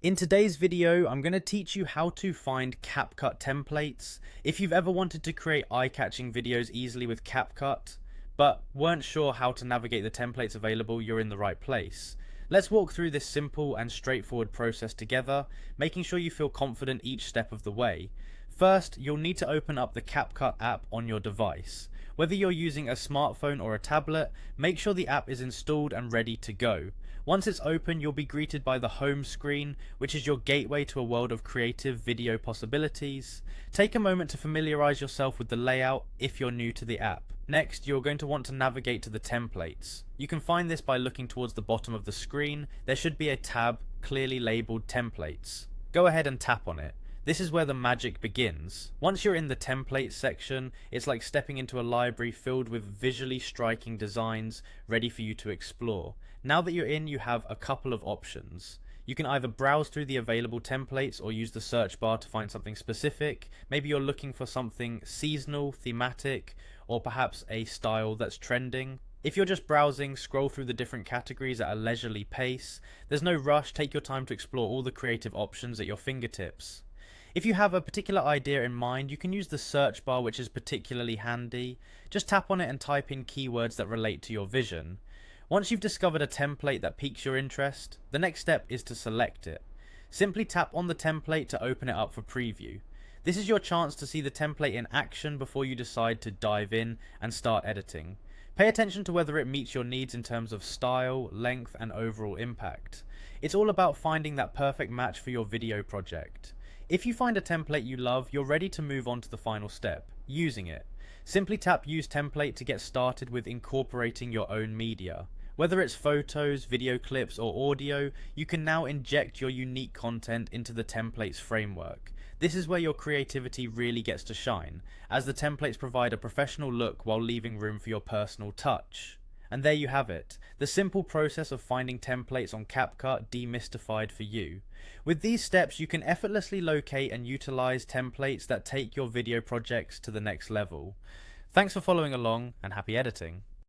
In today's video, I'm going to teach you how to find Capcut templates. If you've ever wanted to create eye-catching videos easily with Capcut, but weren't sure how to navigate the templates available, you're in the right place. Let's walk through this simple and straightforward process together, making sure you feel confident each step of the way. First, you'll need to open up the Capcut app on your device. Whether you're using a smartphone or a tablet, make sure the app is installed and ready to go. Once it's open, you'll be greeted by the home screen, which is your gateway to a world of creative video possibilities. Take a moment to familiarize yourself with the layout if you're new to the app. Next, you're going to want to navigate to the templates. You can find this by looking towards the bottom of the screen. There should be a tab clearly labeled templates. Go ahead and tap on it. This is where the magic begins. Once you're in the templates section, it's like stepping into a library filled with visually striking designs ready for you to explore. Now that you're in, you have a couple of options. You can either browse through the available templates or use the search bar to find something specific. Maybe you're looking for something seasonal, thematic, or perhaps a style that's trending. If you're just browsing, scroll through the different categories at a leisurely pace. There's no rush, take your time to explore all the creative options at your fingertips. If you have a particular idea in mind, you can use the search bar, which is particularly handy. Just tap on it and type in keywords that relate to your vision. Once you've discovered a template that piques your interest, the next step is to select it. Simply tap on the template to open it up for preview. This is your chance to see the template in action before you decide to dive in and start editing. Pay attention to whether it meets your needs in terms of style, length, and overall impact. It's all about finding that perfect match for your video project. If you find a template you love, you're ready to move on to the final step, using it. Simply tap Use Template to get started with incorporating your own media. Whether it's photos, video clips, or audio, you can now inject your unique content into the templates framework. This is where your creativity really gets to shine, as the templates provide a professional look while leaving room for your personal touch. And there you have it, the simple process of finding templates on Capcut demystified for you. With these steps, you can effortlessly locate and utilize templates that take your video projects to the next level. Thanks for following along, and happy editing.